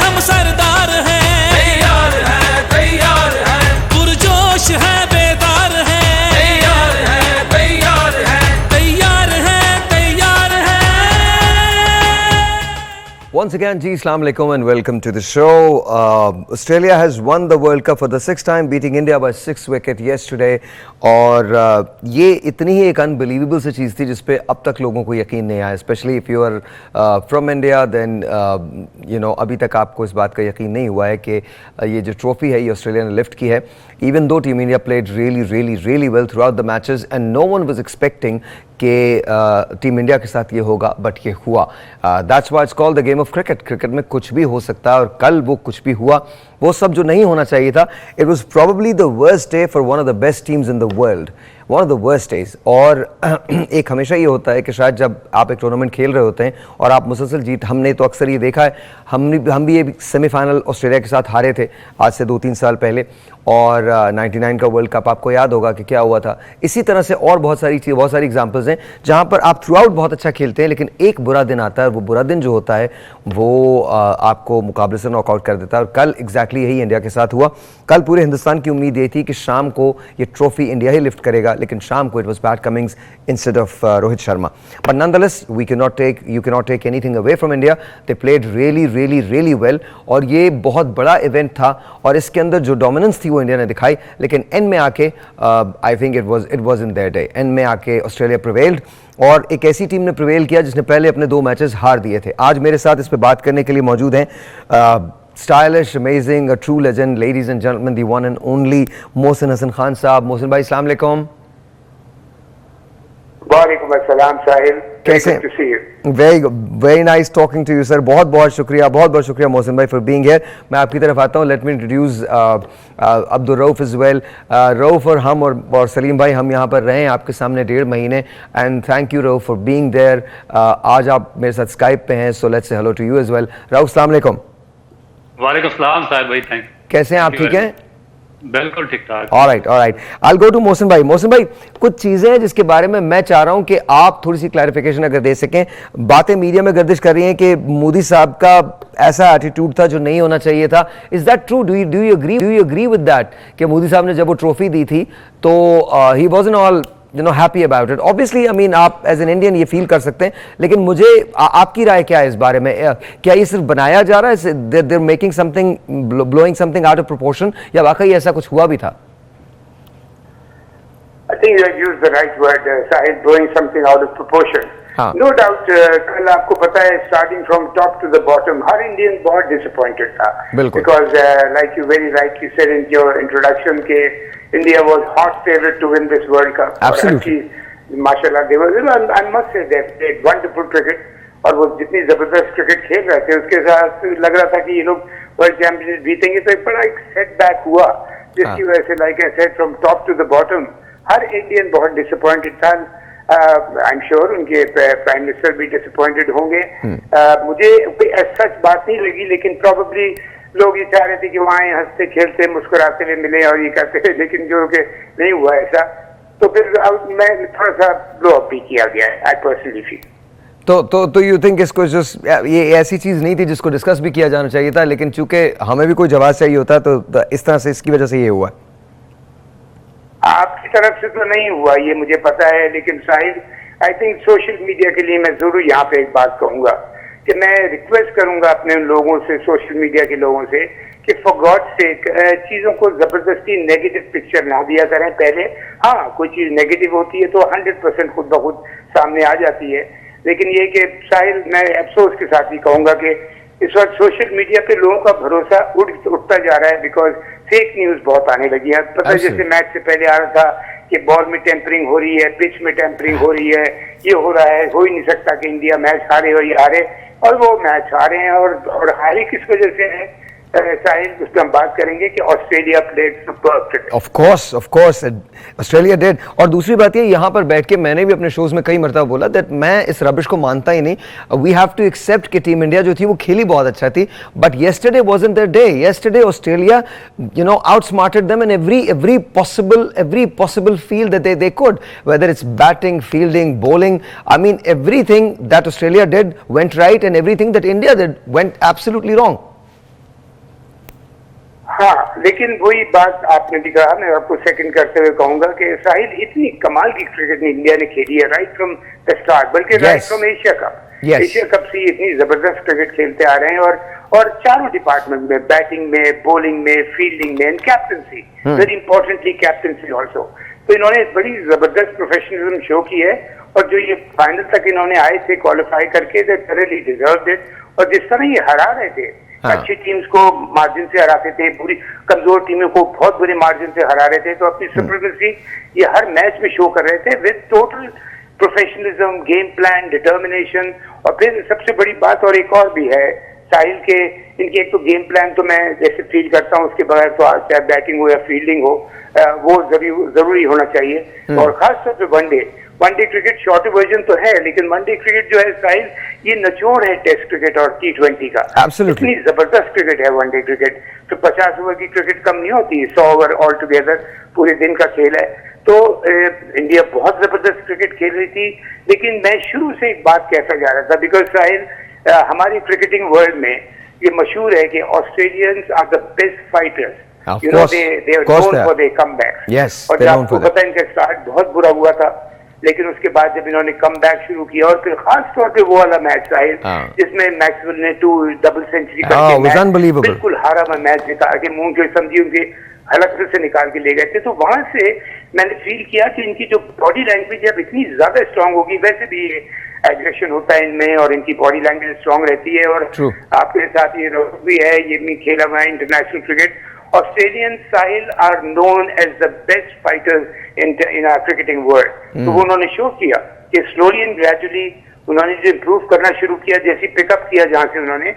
हम सरदार हैं, तैयार है, पुरजोश है, बेदार हैं, तैयार है, तैयार है, तैयार है। Once again, ji, Assalamu alaikum and welcome to the show. Australia has won the World Cup for the sixth time, beating India by 6 wickets yesterday. और ये इतनी ही एक अनबिलीवेबल सी चीज़ थी जिस पे अब तक लोगों को यकीन नहीं आया, specially if you are from India, then you know अभी तक आपको इस बात का यकीन नहीं हुआ है कि ये जो ट्रॉफी है ये ऑस्ट्रेलिया ने लिफ्ट की है. Even though team India played really well throughout the matches and no one was expecting कि टीम इंडिया के साथ ये होगा, बट ये हुआ. That's why it's called the game of cricket. Cricket में कुछ भी हो सकता है और कल वो कुछ भी हुआ, वो सब जो नहीं होना चाहिए था. It was probably the worst day for one of the best teams in the world, one of the worst days. और एक हमेशा ये होता है कि शायद जब आप एक टूर्नामेंट खेल रहे होते हैं और आप मुसलसल जीत, हमने तो अक्सर ये देखा है, हम भी ये सेमीफाइनल ऑस्ट्रेलिया के साथ हारे थे आज से 2-3 साल पहले, और 99 का वर्ल्ड कप आपको याद होगा कि क्या हुआ था. इसी तरह से और बहुत सारी एग्जांपल्स हैं जहां पर आप थ्रू आउट बहुत अच्छा खेलते हैं, लेकिन एक बुरा दिन आता है और वो बुरा दिन जो होता है वो आपको मुकाबले से नॉकआउट कर देता है. और कल एग्जैक्टली यही इंडिया के साथ हुआ. कल पूरे हिंदुस्तान की उम्मीद ये थी कि शाम को ये ट्रॉफी इंडिया ही लिफ्ट करेगा, लेकिन शाम को it was Pat Cummins instead of Rohit Sharma. But nonetheless you can not take anything away from India. They played really well और ये बहुत बड़ा इवेंट था और इसके अंदर जो डोमिनेंस थी वो इंडिया ने दिखाई. लेकिन एंड में आके I think it was in their day. And में आके ऑस्ट्रेलिया प्रिवेल्ड और एक ऐसी टीम ने प्रिवेल किया जिसने पहले अपने 2 मैचेस हार दिए थे. आज मेरे साथ इस पे बात करने के लिए मौजूद हैं stylish, amazing, a true legend, ladies and gentleman, the one and only Mohsin Hasan Khan साहब. मोहसिन भाई अस्सलाम वालेकुम. वालेकुम अस्सलाम साहिल, कैसे? Very nice talking to you sir. बहुत शुक्रिया मोहसिन भाई फॉर बीइंग हियर. मैं आपकी तरफ आता हूँ. Let me introduce Abdul Rauf is well. Rauf और हम और सलीम भाई हम यहाँ पर रहे हैं आपके सामने 1.5 महीने, and thank you Rauf for being there. आज आप मेरे साथ स्काइप पे हैं, so let's say hello to you as well. Rauf अस्सलाम वालेकुम. वालेकुम सलाम साहिब भाई, थैंक. कैसे हैं आप? ठीक हैं? बिल्कुल ठीक ठाक. Alright. I'll go to Mohsin भाई. मोहसिन भाई, कुछ चीजें हैं जिसके बारे में मैं चाह रहा हूं कि आप थोड़ी सी क्लैरिफिकेशन अगर दे सकें. बातें मीडिया में गर्दिश कर रही हैं कि मोदी साहब का ऐसा एटीट्यूड था जो नहीं होना चाहिए था. Is that true? Do you agree with that कि मोदी साहब ने जब वो ट्रॉफी दी थी तो ही wasn't all happy about it? Obviously I mean आप एज एन इंडियन ये फील कर सकते हैं, लेकिन मुझे आपकी राय क्या है इस बारे में? क्या ये सिर्फ बनाया जा रहा है, they're making something, blowing something out of proportion, या वाकई ऐसा कुछ हुआ भी था? I think you have used the right word, Sahil, blowing something out of proportion. No doubt, कल आपको पता है, starting from top to the bottom, her Indian बहुत disappointed था. Because like you very rightly said in your introduction, के India was hot favorite to win this World Cup. Absolutely. माशाल्लाह, they were, I must say they played wonderful cricket. और वो जितनी जबरदस्त cricket खेल रहे थे उसके साथ लग रहा था कि ये लोग वर्ल्ड चैंपियनशिप जीतेंगे. तो एक बड़ा एक सेटबैक हुआ जिसकी वजह से, like I said, from top to the bottom हर इंडियन बहुत डिसअपॉइंटेड था. आई एम श्योर उनके प्राइम मिनिस्टर भी डिसअपॉइंटेड होंगे. मुझे कोई सच बात नहीं लगी, लेकिन प्रोबेबली लोग ये चाह रहे थे कि वहाँ हंसते खेलते मुस्कुराते हुए मिले और ये करते हुए, लेकिन जो कि नहीं हुआ ऐसा. तो फिर अब मैं थोड़ा सा ब्लो अप भी किया गया है, आई पर्सनली फील. तो यू थिंक इसको जस्ट ये ऐसी चीज नहीं थी जिसको डिस्कस भी किया जाना चाहिए था, लेकिन चूंकि हमें भी कोई जवाब चाहिए होता तो इस तरह से इसकी वजह से ये हुआ? आपकी तरफ से तो नहीं हुआ ये मुझे पता है, लेकिन साहिल आई थिंक सोशल मीडिया के लिए मैं जरूर यहाँ पे एक बात कहूंगा कि मैं रिक्वेस्ट करूंगा अपने लोगों से, सोशल मीडिया के लोगों से, कि फॉर गॉड सेक चीजों को जबरदस्ती नेगेटिव पिक्चर ना दिया करें. पहले हाँ कोई चीज नेगेटिव होती है तो 100% खुद ब खुद सामने आ जाती है, लेकिन ये कि साहिल मैं अफसोस के साथ ही कहूंगा कि इस वक्त सोशल मीडिया पे लोगों का भरोसा उठता जा रहा है, बिकॉज फेक न्यूज बहुत आने लगी है. पता है जैसे मैच से पहले आ रहा था कि बॉल में टेम्परिंग हो रही है, पिच में टेम्परिंग हो रही है, ये हो रहा है, हो ही नहीं सकता कि इंडिया मैच हारे और ये हारे, और वो मैच हारे हैं. और हारे किस वजह से है साहिल, उस पर हम बात करेंगे कि Australia played super cricket. Of course Australia did. और दूसरी बात ये, यहाँ पर बैठ के मैंने भी अपने शोज में कई मरतबा बोला दैट मैं इस रबिश को मानता ही नहीं. वी हैव टू एक्सेप्ट कि टीम इंडिया जो थी वो खेली बहुत अच्छा थी, but yesterday wasn't their day. Yesterday Australia outsmarted them in every possible field that they could, whether it's batting, fielding, bowling. I mean, everything that Australia did went right and everything that India did went absolutely wrong. हाँ, लेकिन वही बात आपने भी कहा, मैं आपको second करते हुए कहूंगा कि साहिल इतनी कमाल की क्रिकेट इंडिया ने खेली है राइट फ्रॉम द स्टार्ट, बल्कि right from Asia cup. Asia cup से इतनी जबरदस्त क्रिकेट खेलते आ रहे हैं और चारों डिपार्टमेंट में, बैटिंग में, बॉलिंग में, फील्डिंग में, and captaincy, very importantly captaincy also. तो इन्होंने बड़ी जबरदस्त प्रोफेशनलिज्म शो की है, और जो ये फाइनल तक इन्होंने आए थे क्वालिफाई करके, दे थॉरली डिजर्व्ड इट। और जिस तरह ये हरा रहे थे, अच्छी टीम्स को मार्जिन से हराते थे, पूरी कमजोर टीमों को बहुत बुरे मार्जिन से हरा रहे थे, तो अपनी सुप्रीमेसी ये हर मैच में शो कर रहे थे with total professionalism, game plan, determination. और फिर सबसे बड़ी बात और एक और भी है साहिल के, इनके एक तो गेम प्लान तो मैं जैसे फील करता हूँ, उसके बगैर तो चाहे बैटिंग हो या फील्डिंग हो, वो जरूरी होना चाहिए। और खासतौर पर वनडे क्रिकेट शॉर्ट वर्जन तो है, लेकिन वनडे क्रिकेट जो है साहिल, ये निचोड़ है टेस्ट क्रिकेट और T20 का। इतनी जबरदस्त क्रिकेट है वनडे क्रिकेट, तो 50 ओवर की क्रिकेट कम नहीं होती, 100 ओवर ऑल टुगेदर पूरे दिन का खेल है। तो इंडिया बहुत जबरदस्त क्रिकेट खेल रही थी, लेकिन मैं शुरू से एक बात कहता जा रहा था, बिकॉज साहिल हमारी क्रिकेटिंग वर्ल्ड में ये मशहूर है कि Australians are the best fighters, you know, they are known for their comeback. और आपको पता है इनका स्टार्ट बहुत बुरा हुआ था, लेकिन उसके बाद जब इन्होंने कम बैक शुरू किया, और फिर खास तौर पे वो वाला मैच साहिल जिसमें मैक्सवेल ने 2 डबल सेंचुरी करके बिल्कुल हारा हुआ मैच निकाल के मुंह के समझी उनके हलक से निकाल के ले गए थे। तो वहां से मैंने फील किया कि इनकी जो बॉडी लैंग्वेज अब इतनी ज्यादा स्ट्रांग होगी, वैसे भी एग्रेशन होता है इनमें और इनकी बॉडी लैंग्वेज स्ट्रांग रहती है। और आपके साथ ये रोक भी है, ये भी खेला हुआ है international cricket. Australian Sahil are known as the best fighters in our cricketing world. तो वो उन्होंने शो किया कि स्लोली एंड ग्रेजुअली उन्होंने जो इम्प्रूव करना शुरू किया, जैसी पिकअप किया जहां से उन्होंने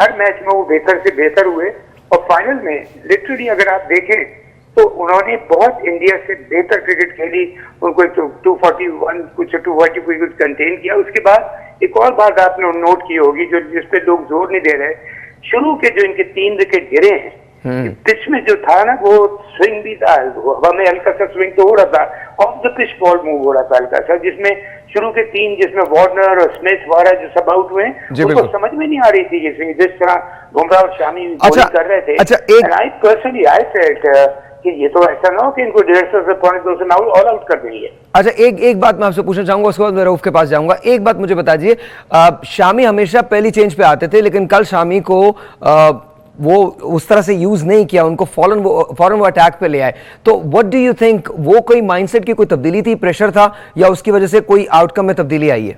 हर मैच में वो बेहतर से बेहतर हुए। और फाइनल में लिटरली अगर आप देखें तो उन्होंने बहुत इंडिया से बेहतर क्रिकेट खेली, उनको 241 कुछ 240 कुछ कंटेन किया। उसके बाद एक और बात आपने नोट की होगी, जो जिसपे लोग जोर नहीं दे रहे, शुरू के जो इनके 3 विकेट गिरे हैं, पिच में जो था ना, वो स्विंग भी था, हवा में हल्का सा स्विंग तो हो रहा था, of the pitch ball move हो रहा था हल्का सा, जिसमें शुरू के 3 जिसमें वार्नर और स्मिथ वगैरह जो सब आउट हुए, उनको समझ में नहीं आ रही थी ये स्विंग, जिस तरह बुमराह और शामी बॉलिंग कर रहे थे। आई पर्सनली आई फेल्ट कि ये तो ऐसा ना हो कि इनको 150 से 200 में ऑल आउट कर देंगे। अच्छा, एक बात मैं आपसे पूछना चाहूंगा, उसके बाद मैं रऊफ के पास जाऊंगा। एक बात मुझे बता दीजिए, शामी हमेशा पहली चेंज पे आते थे, लेकिन कल शामी को वो उस तरह से यूज नहीं किया, उनको फौरन वो अटैक पे ले आए। तो व्हाट डू यू थिंक, वो कोई माइंडसेट की कोई तब्दीली थी, प्रेशर था, या उसकी वजह से कोई आउटकम में तब्दीली आई है?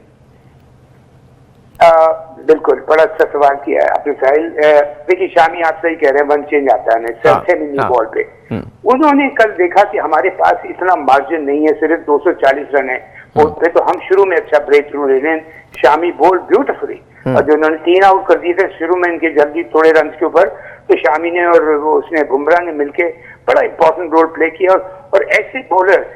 बिल्कुल, बड़ा अच्छा सवाल किया है आपने साहिल। देखिए, शामी आप सही कह रहे हैं, 1 चेंज आता है सेमी बॉल पे। उन्होंने कल देखा कि हमारे पास इतना मार्जिन नहीं है, सिर्फ 240 रन है पे, तो हम शुरू में अच्छा ब्रेक थ्रू ले लें। शामी बोल्ड ब्यूटीफुली, और जो उन्होंने 3 आउट कर दिए थे शुरू में इनके जल्दी थोड़े रन के ऊपर, तो शामी ने और उसने बुमराह ने मिलके बड़ा इंपॉर्टेंट रोल प्ले किया। और ऐसे बॉलर्स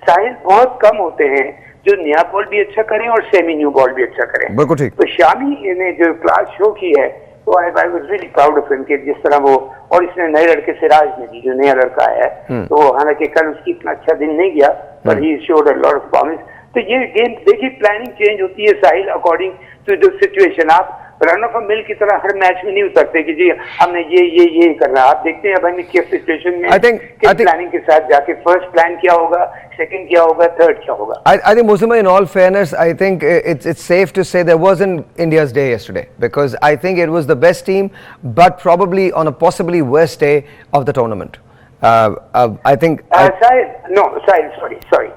साहिल बहुत कम होते हैं जो नया बॉल भी अच्छा करें और सेमी न्यू बॉल भी अच्छा करें। बिल्कुल ठीक। तो शामी ने जो क्लास शो की है, तो I was really proud of him, कि जिस तरह वो, और इसने नए लड़के सिराज ने भी, जो नया लड़का है, तो हालांकि कल उसकी इतना अच्छा दिन नहीं गया, पर he showed a lot of promise. तो ये गेम देखिए, प्लानिंग चेंज होती है साहिल अकॉर्डिंग टू द सिचुएशन। आप रन ऑफ अ मिल की तरह हर मैच में नहीं उतरते कि जी हमने ये करना। आप देखते हैं अब हमें किस सिचुएशन में किस प्लानिंग के साथ जाके फर्स्ट प्लान क्या होगा, सेकंड क्या होगा, थर्ड क्या होगा। I think Muzima, in all fairness, I think it's safe to say there wasn't India's day yesterday, because I think it was the best team, but probably on a possibly worst day of the tournament. I think sorry,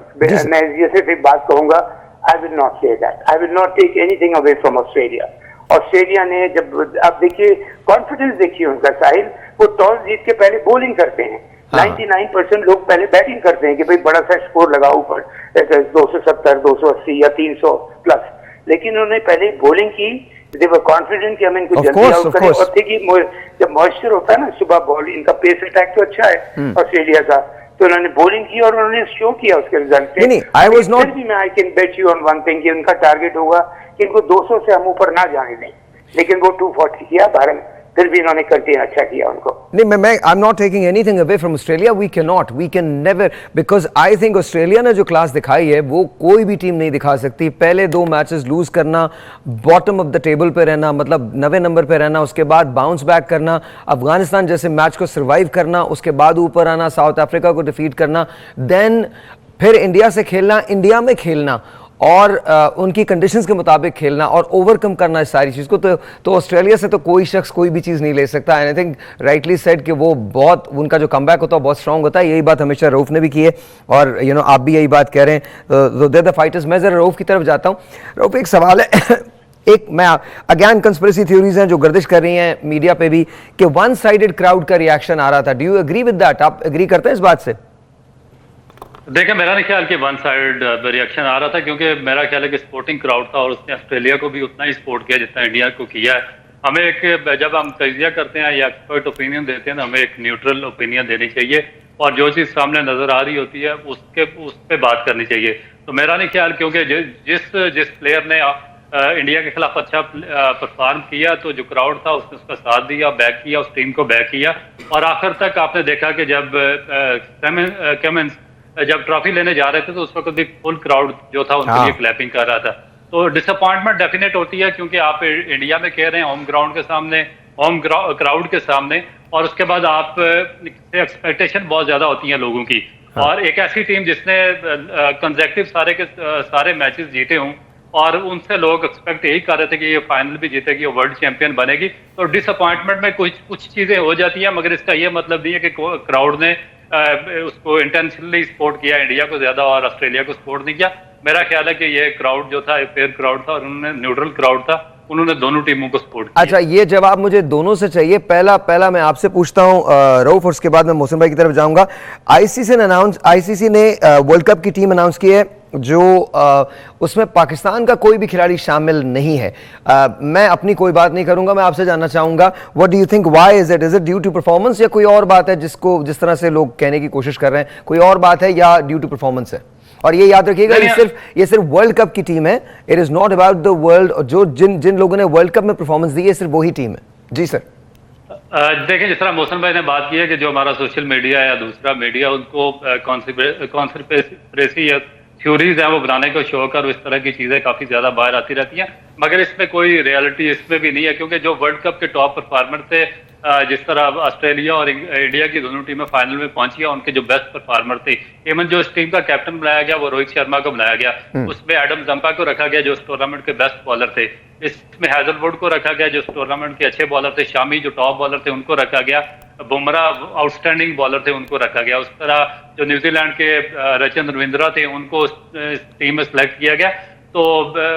मैं ये सिर्फ एक बात कहूंगा, I will not say that. I will not take anything away from Australia. Australia ने जब, आप देखिए कॉन्फिडेंस देखिए उनका साहिल, वो टॉस जीत के पहले बॉलिंग करते हैं। 99% लोग पहले बैटिंग करते हैं कि भाई बड़ा सा स्कोर लगा ऊपर 270, 280 या 300 प्लस, लेकिन उन्होंने पहले बॉलिंग की। दे वर कॉन्फिडेंट कि हम इनको जल्दी आउट करें। और देखिए, जब मॉइस्चर होता है ना सुबह, बॉल इनका पेस अटैक तो अच्छा है ऑस्ट्रेलिया का, तो उन्होंने बॉलिंग की और उन्होंने शो किया उसके रिजल्ट पे। I can bet you on one thing कि उनका टारगेट होगा कि इनको 200 से हम ऊपर ना जाने दें, लेकिन वो 240 किया, फिर भी इन्होंने करके अच्छा किया उनको। नहीं, मैं I am not taking anything away from Australia, we can never, because I think Australia ने जो क्लास दिखाई है वो कोई भी टीम नहीं दिखा सकती। पहले 2 मैचेस लूज करना, बॉटम ऑफ द टेबल पे रहना, मतलब 9वें नंबर पे रहना, उसके बाद बाउंस बैक करना, अफगानिस्तान जैसे मैच को सर्वाइव करना, उसके बाद ऊपर आना, साउथ अफ्रीका को डिफीट करना, देन फिर इंडिया से खेलना, इंडिया में खेलना और उनकी कंडीशंस के मुताबिक खेलना और ओवरकम करना इस सारी चीज़ को, तो ऑस्ट्रेलिया से तो कोई शख्स कोई भी चीज़ नहीं ले सकता। And I think rightly said कि वो बहुत, उनका जो कमबैक होता है बहुत स्ट्रांग होता है। यही बात हमेशा रऊफ ने भी की है और आप भी यही बात कह रहे हैं। दे द फाइटर्स। मैं ज़रा रऊफ की तरफ जाता हूँ। रऊफ, एक सवाल है एक मैं अगेन कंस्पिरेसी थ्योरीज हैं जो गर्दिश कर रही हैं मीडिया पे भी कि वन साइडेड क्राउड का रिएक्शन आ रहा था। Do you agree with that? आप एग्री करते हैं इस बात से? देखिए, मेरा नहीं ख्याल कि वन साइड रिएक्शन आ रहा था, क्योंकि मेरा ख्याल है कि स्पोर्टिंग क्राउड था और उसने ऑस्ट्रेलिया को भी उतना ही सपोर्ट किया जितना इंडिया को किया है। हमें जब हम तजिया करते हैं या एक्सपर्ट ओपिनियन देते हैं, हमें एक न्यूट्रल ओपिनियन देनी चाहिए और जो चीज़ सामने नजर आ रही होती है उस पर बात करनी चाहिए। तो मेरा नहीं ख्याल, क्योंकि जिस प्लेयर ने इंडिया के खिलाफ अच्छा परफॉर्म किया तो जो क्राउड था उसने उसका साथ दिया, बैक किया, उस टीम को बैक किया और आखिर तक आपने देखा कि जब कमिंस जब ट्रॉफी लेने जा रहे थे तो उस वक्त भी फुल क्राउड जो था उनके लिए क्लैपिंग कर रहा था। तो डिसअपॉइंटमेंट डेफिनेट होती है, क्योंकि आप इंडिया में कह रहे हैं होम ग्राउंड के सामने, होम क्राउड के सामने, और उसके बाद आप एक्सपेक्टेशन बहुत ज्यादा होती है लोगों की। और एक ऐसी टीम जिसने कंसेक्टिव सारे मैचेस जीते हों और उनसे लोग एक्सपेक्ट यही कर रहे थे कि ये फाइनल भी जीतेगी, वर्ल्ड चैंपियन बनेगी, तो डिसअपॉइंटमेंट में कुछ चीजें हो जाती हैं। मगर इसका ये मतलब नहीं है कि क्राउड ने उसको इंटेंशनली सपोर्ट किया इंडिया को ज्यादा और ऑस्ट्रेलिया को सपोर्ट नहीं किया। मेरा ख्याल है कि ये क्राउड जो था फेयर क्राउड था और उन्होंने न्यूट्रल क्राउड था, उन्होंने दोनों टीमों को सपोर्ट किया। अच्छा, ये जवाब मुझे दोनों से चाहिए। पहला मैं आपसे पूछता हूं रऊफ, और उसके बाद मैं मोहसिन भाई की तरफ जाऊंगा। आईसीसी ने वर्ल्ड कप की टीम अनाउंस की है जो उसमें पाकिस्तान का कोई भी खिलाड़ी शामिल नहीं है। मैं अपनी कोई बात नहीं करूंगा, मैं आपसे जानना चाहूंगा what do you think, why is it due to performance या कोई और बात है जिस तरह से लोग कहने की कोशिश कर रहे हैं, कोई और बात है या ड्यू टू परफॉर्मेंस है? और ये याद रखिएगा, ये सिर्फ वर्ल्ड कप की टीम है, it is not about the world. जो जिन लोगों ने वर्ल्ड कप में परफॉर्मेंस दी है सिर्फ वही टीम है। जी सर। देखिए, जिस तरह मोहसिन भाई ने बात की है कि जो हमारा सोशल मीडिया या दूसरा मीडिया उनको कॉन्स्पिरेसी या थ्योरीज हैं वो बनाने को शौक और इस तरह की चीजें काफी ज्यादा बाहर आती रहती हैं, मगर इसमें कोई रियलिटी इसमें भी नहीं है। क्योंकि जो वर्ल्ड कप के टॉप परफॉर्मर थे, जिस तरह ऑस्ट्रेलिया और इंडिया की दोनों टीमें फाइनल में पहुंची है, उनके जो बेस्ट परफॉर्मर थे, इवन जो इस टीम का कैप्टन बनाया गया वो रोहित शर्मा को बनाया गया, उसमें एडम जंपा को रखा गया जो इस टूर्नामेंट के बेस्ट बॉलर थे, इसमें हैजलवुड को रखा गया जो इस टूर्नामेंट के अच्छे बॉलर थे, शामी जो टॉप बॉलर थे उनको रखा गया, बुमराह आउटस्टैंडिंग बॉलर थे उनको रखा गया, उस तरह जो न्यूजीलैंड के रचिन रविंद्रा थे उनको इस टीम में सिलेक्ट किया गया। तो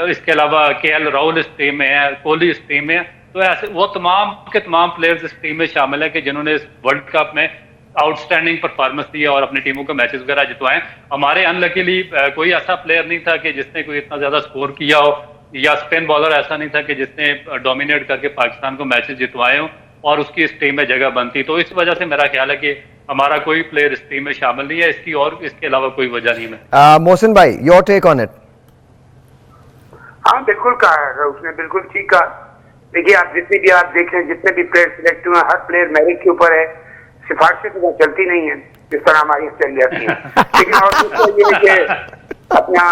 इसके अलावा केएल राहुल इस टीम में है, कोहली इस टीम में है। तो ऐसे वो तमाम के तमाम प्लेयर्स इस टीम में शामिल है कि जिन्होंने इस वर्ल्ड कप में आउटस्टैंडिंग परफॉर्मेंस दी और अपनी टीमों के मैचेस वगैरह जितवाए। हमारे अनलकीली कोई ऐसा प्लेयर नहीं था कि जिसने कोई इतना ज्यादा स्कोर किया हो, या स्पिन बॉलर ऐसा नहीं था कि जिसने डोमिनेट करके पाकिस्तान को मैचेस जितवाए हो और उसकी इस टीम में जगह बनती। तो इस वजह से मेरा ख्याल है कि हमारा कोई प्लेयर इस टीम में शामिल नहीं है, इसकी और इसके अलावा कोई वजह नहीं है। मोहसिन भाई, योर टेक ऑन इट। हाँ, बिल्कुल कहा उसने, बिल्कुल ठीक कहा। देखिए, आप देखें जितने भी प्लेयर सिलेक्ट हुए, हर प्लेयर मेरिट के ऊपर है, सिफारिशें तो चलती नहीं है जिस तरह हमारी चल जाती है। लेकिन और दूसरा ये है कि अपना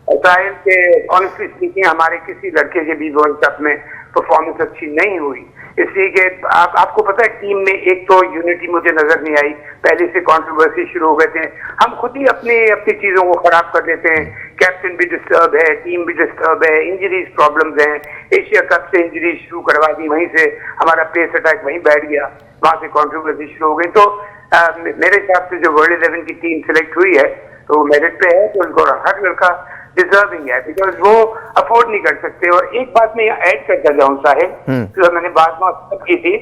इसराइल के ऑनेस्टली स्पीकिंग हमारे किसी लड़के के भी वर्ल्ड कप में परफॉर्मेंस अच्छी नहीं हुई, इसलिए कि आपको पता है टीम में एक तो यूनिटी मुझे नजर नहीं आई, पहले से कंट्रोवर्सी शुरू हो गए थे, हम खुद ही अपनी चीजों को खराब कर देते हैं, कैप्टन भी डिस्टर्ब है, टीम भी डिस्टर्ब है, इंजरीज प्रॉब्लम्स हैं, एशिया कप से इंजरी शुरू करवा दी, वहीं से हमारा पेस अटैक वहीं बैठ गया, वहां से कंट्रोवर्सी शुरू हो गई। तो मेरे हिसाब से जो वर्ल्ड 11 की टीम सिलेक्ट हुई है तो मेरिट पे है, तो उनको हर लड़का डिजर्विंग है, बिकॉज वो अफोर्ड नहीं कर सकते। और एक बात मैं यहाँ ऐड करता जाऊँ साहिब, तो मैंने बात की थी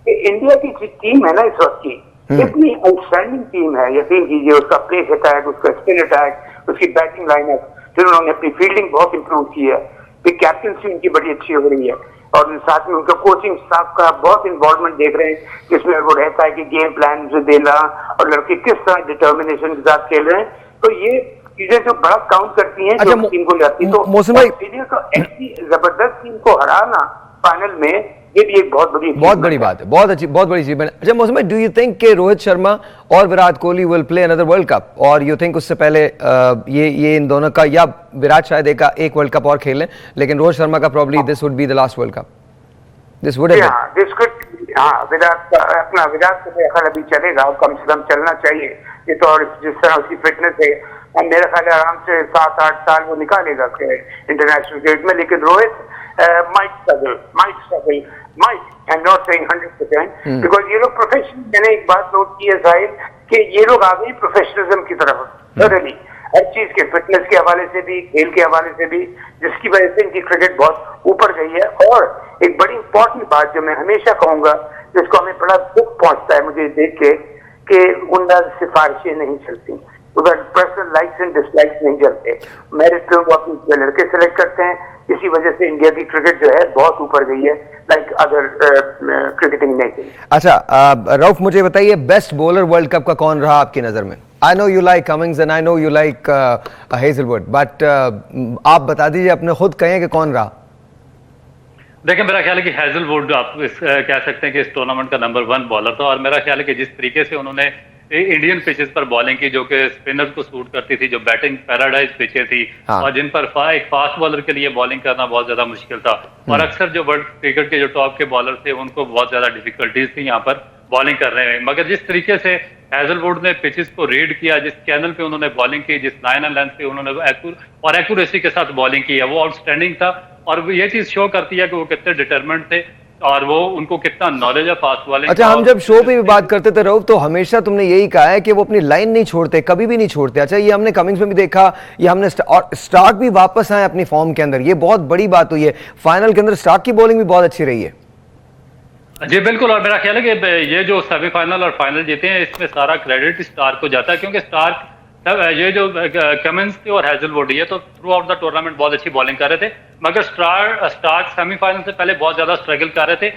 कि इंडिया की जो टीम है ना इस वक्त की, इतनी आउटस्टैंडिंग टीम है, यकीन कीजिए, उसका प्लेस अटैक, उसका स्पिन अटैक, उसकी बैटिंग लाइनअप, फिर उन्होंने अपनी फील्डिंग बहुत इंप्रूव की है, फिर कैप्टनसी उनकी बड़ी अच्छी हो रही है, और साथ में उनका कोचिंग स्टाफ का बहुत इन्वॉल्वमेंट देख रहे हैं, जिसमें वो रहता है कि गेम प्लान जो देना और लड़के किस तरह डिटर्मिनेशन के साथ खेल रहे हैं, तो ये चीजें जो बड़ा काउंट करती हैं जो टीम को जाती है। तो ऑस्ट्रेलिया को ऐसी जबरदस्त टीम को हराना फाइनल में ये भी एक बहुत बड़ी बात है, बहुत अच्छी, बहुत बड़ी अचीवमेंट। अच्छा मौसम भाई, डू यू थिंक कि रोहित शर्मा और Virat Kohli will play another world cup, और यू थिंक उससे पहले ये इन दोनों का, या विराट शायद एक वर्ल्ड कप और खेल लें, लेकिन रोहित शर्मा का probably this would be the last world cup, this would Virat तो मेरा ख्याल अभी चलेगा, कम से कम चलना चाहिए ये तो, और जिस तरह उसकी फिटनेस है और मेरा ख्याल आराम से 7-8 साल वो निकालेगा इंटरनेशनल क्रिकेट में। लेकिन Rohit might struggle, I'm not saying 100%, because ये लोग प्रोफेशनल, मैंने एक बात नोट की है साहिब कि ये लोग आ गए प्रोफेशनलिज्म की तरफ, thoroughly, हर चीज के, फिटनेस के हवाले से भी, खेल के हवाले से भी, जिसकी वजह से इनकी क्रिकेट बहुत ऊपर गई है। और एक बड़ी इंपॉर्टेंट बात जो मैं हमेशा कहूंगा, जिसको हमें बड़ा दुख पहुंचता है मुझे देख के, कि उनका सिफारिशें नहीं चलती, उधर पर्सनल लाइक्स एंड डिसलाइक्स नहीं चलते, मेरिट पे वो अपने लड़के सेलेक्ट करते हैं, इसी वजह से इंडिया की क्रिकेट जो है बहुत ऊपर गई है, लाइक अदर क्रिकेटिंग नेशन। अच्छा रऊफ, मुझे बताइए बेस्ट बॉलर वर्ल्ड कप का कौन रहा आपकी नजर में? I know you like Cummins and I know you like Hazlewood, but आप बता दीजिए, अपने खुद कहें कि कौन रहा। देखिए मेरा ख्याल है कि हेजलवुड आप कह सकते हैं कि इस टूर्नामेंट का नंबर 1 बॉलर था, और मेरा ख्याल है कि जिस तरीके से उन्होंने इंडियन पिचेस पर बॉलिंग की, जो कि स्पिनर को सूट करती थी, जो बैटिंग पैराडाइज पिचें थी, और जिन पर एक फास्ट बॉलर के लिए बॉलिंग करना बहुत ज्यादा मुश्किल था, और अक्सर जो वर्ल्ड क्रिकेट के जो टॉप के बॉलर थे उनको बहुत ज्यादा डिफिकल्टीज थी यहाँ पर बॉलिंग करने में। मगर जिस तरीके से हेजलवुड ने पिचेस को रीड किया, जिस चैनल पे उन्होंने बॉलिंग की, जिस लाइन एंड लेंथ पे उन्होंने एक्यूरेसी के साथ बॉलिंग की है, वो आउटस्टैंडिंग था, और ये चीज शो करती है कि वो कितने डिटरमेंट थे और वो उनको कितना नॉलेज है फास्ट बॉलिंग। अच्छा, हम जब शो पे भी बात करते थे रऊफ, तो हमेशा तुमने यही कहा है कि वो अपनी लाइन नहीं छोड़ते, कभी भी नहीं छोड़ते। अच्छा, ये हमने कमिंग्स में भी देखा, ये हमने और स्टार्क भी वापस आए अपनी फॉर्म के अंदर, ये बहुत बड़ी बात हुई है। फाइनल के अंदर स्टार्क की बॉलिंग भी बहुत अच्छी रही है। जी बिल्कुल, और मेरा ख्याल है कि ये जो सेमीफाइनल और फाइनल जीते हैं, इसमें सारा क्रेडिट स्टार्क को जाता है, क्योंकि स्टार्क ये जो कमिंस थे और हेजलवुड, ये तो थ्रू आउट द टूर्नामेंट बहुत अच्छी बॉलिंग कर रहे थे, मगर स्टार्क सेमीफाइनल से पहले बहुत ज्यादा स्ट्रगल कर रहे थे,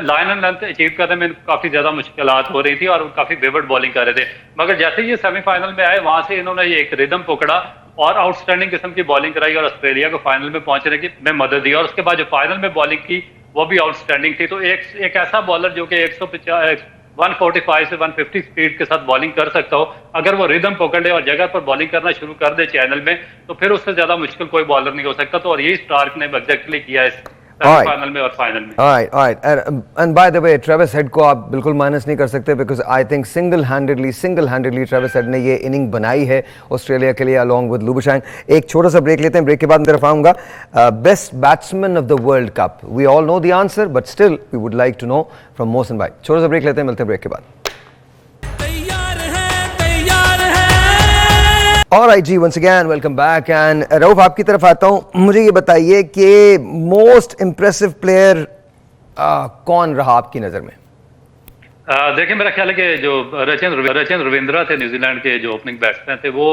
लाइन एंड लेंथ अचीव करने में काफी ज्यादा मुश्किलात हो रही थी और काफी बेवर्ड बॉलिंग कर रहे थे। मगर जैसे ये सेमीफाइनल में आए, वहां से इन्होंने ये एक रिदम पकड़ा और आउटस्टैंडिंग किस्म की बॉलिंग कराई और ऑस्ट्रेलिया को फाइनल में पहुंचने की में मदद दी, और उसके बाद जो फाइनल में बॉलिंग की वो भी आउटस्टैंडिंग थी। तो एक ऐसा बॉलर जो कि 145 से 150 स्पीड के साथ बॉलिंग कर सकता हो, अगर वो रिदम पकड़ ले और जगह पर बॉलिंग करना शुरू कर दे चैनल में, तो फिर उससे ज्यादा मुश्किल कोई बॉलर नहीं हो सकता। तो और यही स्टार्क ने एग्जैक्टली किया इस सेमीफाइनल में और फाइनल में। Alright. And by the way, Travis Head को आप बिल्कुल माइनस नहीं कर सकते, because I think single-handedly Travis Head ने ये इनिंग बनाई है ऑस्ट्रेलिया के लिए along with Lubuschagne। एक छोटा सा ब्रेक लेते हैं, ब्रेक के बाद मैं तरफ आऊंगा। Best batsman of the world cup, we all know the answer, but still we would like to know from Mohsin भाई। छोटा सा ब्रेक लेते हैं, मिलते हैं ब्रेक के बाद। Alright ji, once again welcome back and Rauf आपकी तरफ आता हूँ। मुझे ये बताइए कि मोस्ट इम्प्रेसिव प्लेयर कौन रहा आपकी नजर में? देखिए मेरा ख्याल है कि जो रचिन रविंद्रा थे, न्यूजीलैंड के जो ओपनिंग बैट्समैन थे, वो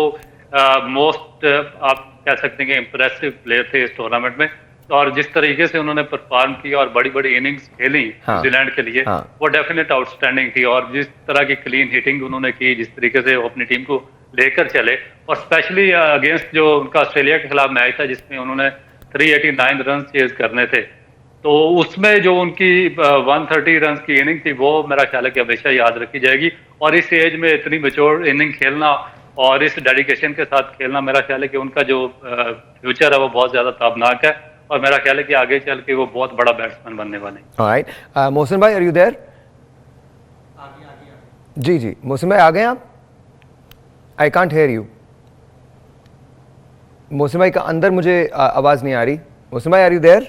मोस्ट आप कह सकते हैं कि इम्प्रेसिव प्लेयर थे इस टूर्नामेंट में, और जिस तरीके से उन्होंने परफॉर्म किया और बड़ी बड़ी इनिंग्स खेली न्यूजीलैंड के लिए, वो डेफिनेट आउटस्टैंडिंग थी। और जिस तरह की क्लीन हिटिंग उन्होंने की, जिस तरीके से वो अपनी टीम को लेकर चले, और स्पेशली अगेंस्ट जो उनका ऑस्ट्रेलिया के खिलाफ मैच था जिसमें उन्होंने 389 रन चेज करने थे, तो उसमें जो उनकी 130 रन की इनिंग थी, वो मेरा ख्याल है कि हमेशा याद रखी जाएगी। और इस एज में इतनी मैच्योर इनिंग खेलना और इस डेडिकेशन के साथ खेलना, मेरा ख्याल है कि उनका जो फ्यूचर है वो बहुत ज्यादा ताबनाक है, और मेरा ख्याल है कि आगे चल के वो बहुत बड़ा बैट्समैन बनने वाले हैं। ऑलराइट, मोहसिन भाई, आर यू देयर? जी मोहसिन भाई आ गए आप? I can't hear you. Mohsin भाई का अंदर मुझे आवाज नहीं आ रही। मोहसिन भाई, आर यू देयर?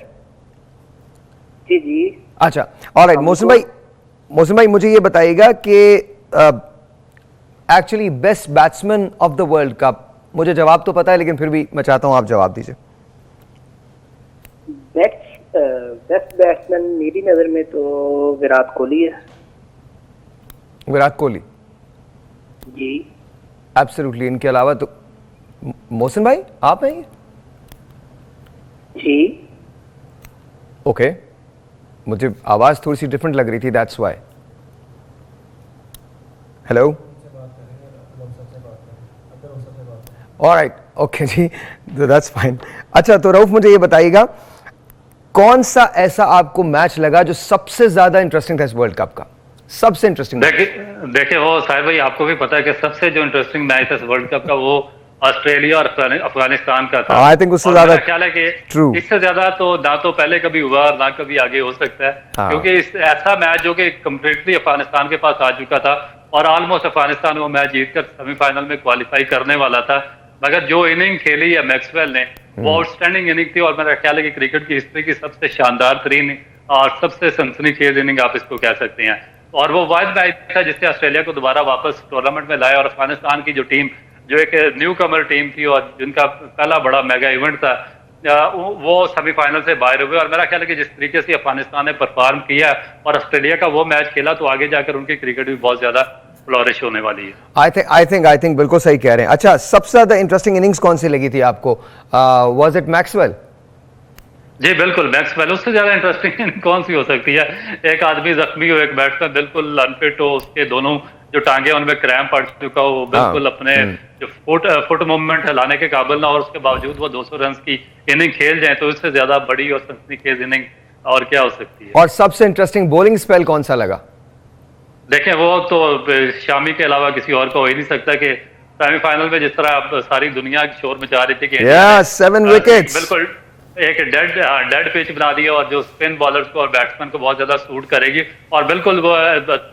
जी। अच्छा, ऑलराइट मोहसिन भाई मुझे ये बताइएगा कि actually best batsman of the world cup, मुझे जवाब तो पता है लेकिन फिर भी मैं चाहता हूं आप जवाब दीजिए। बेस्ट बैट्समैन मेरी नजर में तो विराट कोहली है। विराट कोहली जी, एब्सोल्युटली। इनके अलावा तो मोहसिन भाई आप हैं? जी। ओके, मुझे आवाज थोड़ी सी डिफरेंट लग रही थी, that's why. Hello, alright, okay जी, दैट्स फाइन। अच्छा, तो रऊफ मुझे ये बताइएगा, कौन सा ऐसा आपको मैच लगा जो सबसे ज्यादा इंटरेस्टिंग था इस वर्ल्ड कप का? सबसे इंटरेस्टिंग देखिए वो साहिब भाई, आपको भी पता है कि सबसे जो इंटरेस्टिंग मैच था इस वर्ल्ड कप का वो ऑस्ट्रेलिया और अफगानिस्तान का था। आई थिंक उससे ज्यादा मेरा ख्याल है कि इससे ज्यादा तो ना तो पहले कभी हुआ और ना कभी आगे हो सकता है। क्योंकि ऐसा मैच जो कि कम्प्लीटली अफगानिस्तान के पास आ चुका था और ऑलमोस्ट अफगानिस्तान वो मैच जीतकर सेमीफाइनल में क्वालिफाई करने वाला था, मगर जो इनिंग खेली है मैक्सवेल ने वो आउटस्टैंडिंग इनिंग थी और मेरा ख्याल है कि क्रिकेट की हिस्ट्री की सबसे शानदार तरीन और सबसे सनसनीखेज इनिंग आप इसको कह सकते हैं। और वो वाहिद मैच था जिससे ऑस्ट्रेलिया को दोबारा वापस टूर्नामेंट में लाया और अफगानिस्तान की जो टीम जो एक न्यू कमर टीम थी और जिनका पहला बड़ा मेगा इवेंट था वो सेमीफाइनल से बाहर हुए। और मेरा ख्याल है कि जिस तरीके से अफगानिस्तान ने परफॉर्म किया और ऑस्ट्रेलिया का वो मैच खेला तो आगे जाकर उनकी क्रिकेट भी बहुत ज्यादा फ्लोरिश होने वाली है। आई थिंक बिल्कुल सही कह रहे हैं। अच्छा, सबसे ज्यादा इंटरेस्टिंग इनिंग्स कौन सी लगी थी आपको? Was it Maxwell? जी बिल्कुल, मैक्सवेल। उससे ज्यादा इंटरेस्टिंग कौन सी हो सकती है? एक आदमी जख्मी हो, एक बैट्समैन बिल्कुल अनफिट हो, उसके दोनों जो टांगे उनमें क्रैम्प पड़ चुका हो, बिल्कुल अपने जो फुट मूवमेंट हिलाने के काबिल ना और उसके बावजूद वो 200 रन की इनिंग खेल जाए तो इससे ज्यादा बड़ी और सनसनीखेज इनिंग और क्या हो सकती है। और सबसे इंटरेस्टिंग बॉलिंग स्पेल कौन सा लगा? देखें वो तो शामी के अलावा किसी और को हो ही नहीं सकता कि सेमीफाइनल में जिस तरह अब सारी दुनिया शोर मचा रही थी कि 7 विकेट्स, बिल्कुल एक डेड पिच बना दिया और जो स्पिन बॉलर्स को और बैट्समैन को बहुत ज्यादा सूट करेगी। और बिल्कुल वो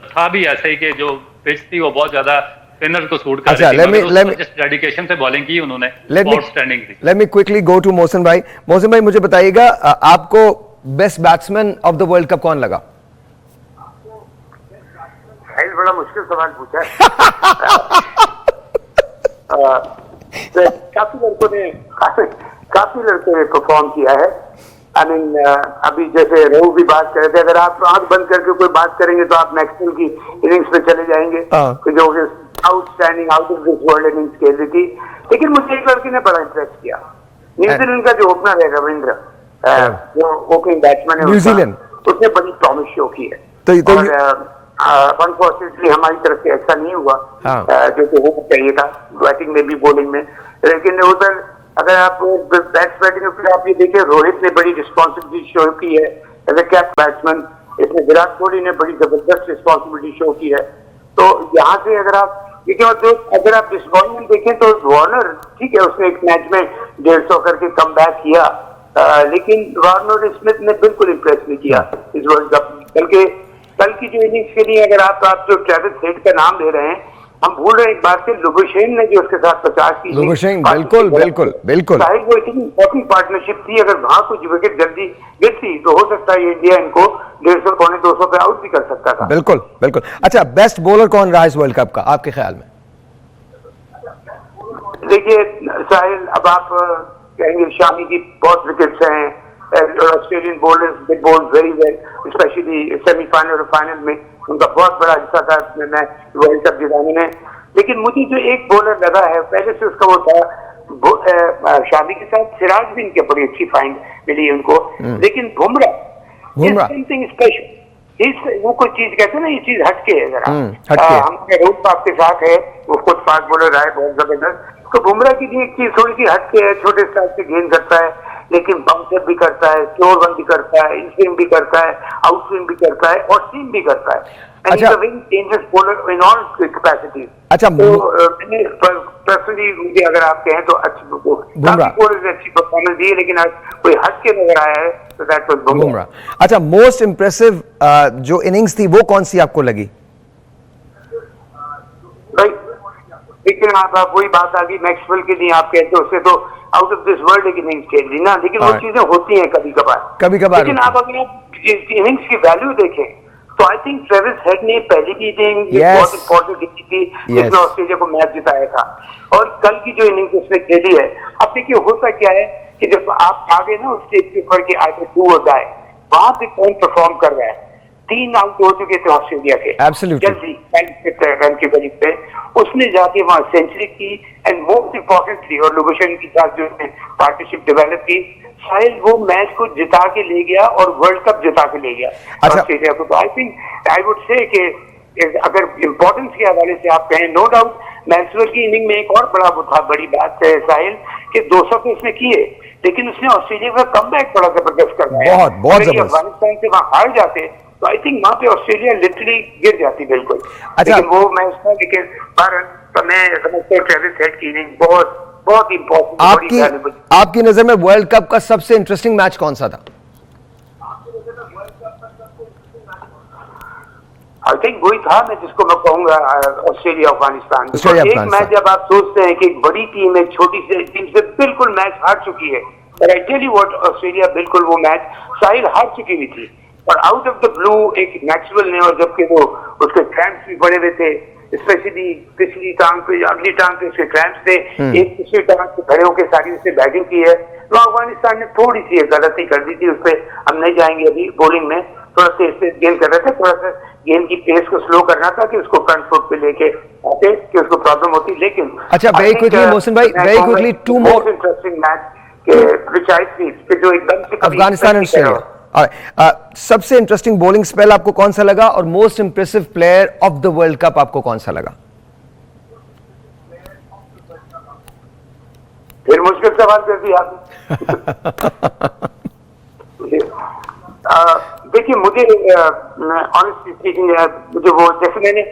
था भी ऐसे ही कि जो पिच थी वो बहुत ज्यादा स्पिनर को सूट कर रही थी। जिस डेडिकेशन से बॉलिंग की उन्होंने आउटस्टैंडिंग थी। Let me quickly go to Mohsin भाई। मोहसिन भाई मुझे बताइएगा आपको best batsman of the world cup कौन लगा? बड़ा मुश्किल सवाल पूछा है। काफी लड़कों ने परफॉर्म किया है। आई मीन अभी जैसे रहू भी बात कर रहे थे, अगर आप आंख बंद करके कोई बात करेंगे तो आप मैक्सवेल की इनिंग्स पे चले जाएंगे जो outstanding out of this world innings खेल रही थी। लेकिन मुझे एक लड़के ने बड़ा इंप्रेस किया, न्यूजीलैंड का जो ओपनर है रविंद्र, जो ओपनिंग बैट्समैन है न्यूजीलैंड, उसने बड़ी प्रॉमिस शो की है। अनफॉर्चुनेटली हमारी तरफ से ऐसा नहीं हुआ जो कि होना चाहिए था बैटिंग में भी बॉलिंग में। लेकिन उधर अगर आप बैटिंग में आप ये देखें, रोहित ने बड़ी रिस्पॉन्सिबिलिटी शो की है एज ए कैप बैट्समैन, इसमें विराट कोहली ने बड़ी जबरदस्त रिस्पॉन्सिबिलिटी शो की है। तो यहाँ से अगर आप देखिए, अगर आप इस बॉलिंग में देखें तो वार्नर ठीक है, उसने एक मैच में 150 करके कम बैक किया, लेकिन वार्नर स्मिथ ने बिल्कुल इम्प्रेस नहीं किया इस वर्ल्ड कप में। बल्कि कल की जो इनिंग्स के लिए अगर आप जो ट्रेविस हेड का नाम ले रहे हैं, हम भूल रहे हैं एक बात से लुबुशेन ने जो उसके साथ 50 की बिल्कुल वो इतनी इंपॉर्टेंट पार्टनरशिप थी। अगर वहां कुछ विकेट जल्दी गिरती तो हो सकता है इंडिया इनको 150 पौने 200 पे आउट भी कर सकता था। बिल्कुल। अच्छा, बेस्ट बॉलर कौन रहा इस वर्ल्ड कप का आपके ख्याल में? देखिए साहिल, अब आप कहेंगे शामी की बहुत विकेट्स हैं, Australian bowlers they bowl very well, specially semifinal और फाइनल में उनका बहुत बड़ा हिस्सा था मैं वर्ल्ड कप जिताने में। लेकिन मुझे जो एक बॉलर लगा है, पहले से उसका वो था शामी के साथ सिराज भी इनके बड़ी अच्छी फाइंड मिली है उनको। लेकिन बुमराह समथिंग स्पेशल, वो कोई चीज कहते हैं ना, ये चीज हटके है जरा। हमारे रोड पाक के साथ है, वो खुद फास्ट बॉलर है बहुत जबरदस्त। तो बुमराह की भी एक चीज थोड़ी सी हटके है, छोटे स्टाइल से गेंद करता है, लेकिन बाउंसर भी करता है, स्लोअर वन भी करता है, इन स्विंग भी करता है, आउट स्विंग भी करता है और सीम भी करता है। अच्छा, अच्छा, पर्सनली मुझे अगर आप कहें तो अच्छी परफॉर्मेंस दी है, लेकिन आज कोई हट के नजर आया है तो दैट वाज बुमराह। अच्छा, मोस्ट इंप्रेसिव जो इनिंग्स थी वो कौन सी आपको लगी? लेकिन आप वही बात आ गई मैक्सवेल के लिए, आप कहते हो उससे तो आउट ऑफ दिस वर्ल्ड एक इनिंग्स खेल दी ना, लेकिन वो चीजें होती हैं कभी कभार। लेकिन आप अगर इनिंग्स की वैल्यू देखें तो आई थिंक ट्रेविस हेड ने पहली की इनिंग बहुत इंपॉर्टेंट की थी जिसमें ऑस्ट्रेलिया को मैच जिताया था, और कल की जो इनिंग्स उसने खेली है, अब देखिए होता क्या है कि जब आप आगे ना उस स्टेज के ऊपर के आगे 2 और die, वहां पे कौन परफॉर्म कर रहा है। 3 आउट हो चुके थे ऑस्ट्रेलिया के जल्दी रन के करीब पे, उसने जाके वहां सेंचुरी की एंड मोस्ट इंपॉर्टेंटली और लुबुशेन के साथ जो पार्टनरशिप डेवलप की, शायद वो मैच को जिता के ले गया और वर्ल्ड कप जिता के ले गया ऑस्ट्रेलिया को। तो I think I would say कि अगर इम्पोर्टेंस के हवाले से आप कहें, नो डाउट मैक्सवेल की इनिंग में एक और बड़ी बात है साहिल कि 200 तो उसने किए, लेकिन उसने ऑस्ट्रेलिया का कमबैक बड़ा जबरदस्त करवाया। बहुत अगर ये जबरदस्त। अफगानिस्तान से वहां हार जाते तो आई थिंक वहां पे ऑस्ट्रेलिया लिटरली गिर जाती बिल्कुल। अच्छा। लेकिन वो मैच था, लेकिन भारत तो मैं समझता हूँ ट्रेविस हेड की इनिंग बहुत इंपॉर्टेंट। आपकी नजर में वर्ल्ड कप का सबसे इंटरेस्टिंग मैच कौन सा था? आई थिंक वही था मैं जिसको मैं कहूंगा ऑस्ट्रेलिया अफगानिस्तान। ऑस्ट्रेलिया एक अफगानिस्तान। मैच जब आप सोचते हैं कि एक बड़ी टीम एक छोटी सी टीम से बिल्कुल मैच हार चुकी है, और I tell you what, Australia बिल्कुल वो मैच साहिल हार चुकी हुई थी, और आउट ऑफ द ब्लू एक मैक्सवेल ने, और जबकि वो उसके क्रैम्प्स भी पड़े हुए थे, स्पेशली पिछली टांग पे, अगली टांग पे उसके क्रैम्प्स थे, एक पिछली टांग पे खड़े होकर सारी उसने बैटिंग की है। तो अफगानिस्तान ने थोड़ी सी एक गलती कर दी थी, उस पर हम नहीं जाएंगे अभी। बॉलिंग में थोड़ा तेज गेंद कर रहे थे, थोड़ा सा गेंद की पेस को स्लो करना था कि उसको फ्रंट फुट पे लेके आते कि उसको प्रॉब्लम होती, लेकिन अच्छा, very quickly, मोहसिन भाई, very quickly, two more interesting match which I see कि जो एकदम से कभी अफगानिस्तान एंड expect नहीं ऑस्ट्रेलिया। सबसे इंटरेस्टिंग बॉलिंग स्पेल आपको कौन सा लगा, और most impressive player of the world cup आपको कौन सा लगा? फिर मुश्किल सवाल कर दिया आपने। देखिए मुझे ऑनेस्टली स्पीकिंग मुझे वो, जैसे मैंने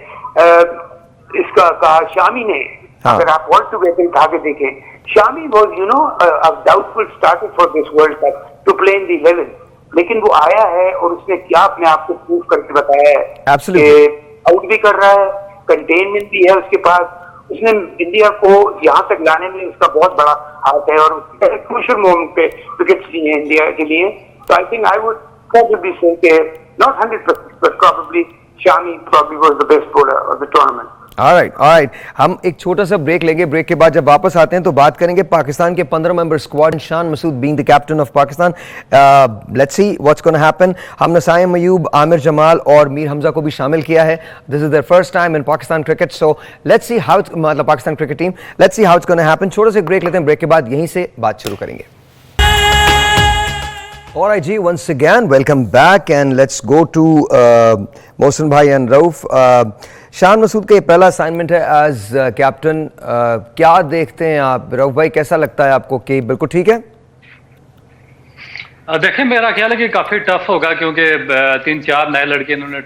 इसका कहा शामी ने, हाँ। अगर आप वर्ल्ड टुगेदर उठा के देखें, Shami was you know a doubtful starter for this world cup to play in the 11, लेकिन वो आया है और उसने क्या अपने आप को प्रूव करके बताया है। Absolutely. आउट भी कर रहा है, कंटेनमेंट भी है उसके पास, उसने इंडिया को यहाँ तक लाने में उसका बहुत बड़ा हाथ है, और क्रूशियल मोमेंट पे विकेट्स लिए इंडिया के लिए। तो I think I would probably say not 100%, but probably Shami probably was the best bowler of the tournament. Alright. हम एक छोटा सा ब्रेक लेंगे। ब्रेक के बाद जब वापस आते हैं तो बात करेंगे पाकिस्तान के 15 member squad, Shan Masood being the captain of Pakistan. Let's see what's gonna happen. हमने साइम अयूब, आमिर जमाल और मीर हमजा को भी शामिल किया है। This is their first time in Pakistan cricket, so let's see how, मतलब Pakistan cricket team, let's see how it's gonna happen. छोटा सा ब्रेक लेते हैं, ब्रेक के बाद यहीं से बात शुरू करेंगे। Alright ji, once again welcome back and let's go to Mohsin भाई and Rauf। शान मसूद का ये पहला असाइनमेंट है एज कैप्टन, क्या देखते हैं आप? रऊफ भाई कैसा लगता है आपको कि बिल्कुल ठीक है? देखें, मेरा ख्याल है कि काफी टफ होगा, क्योंकि 3-4 नए लड़के इन्होंने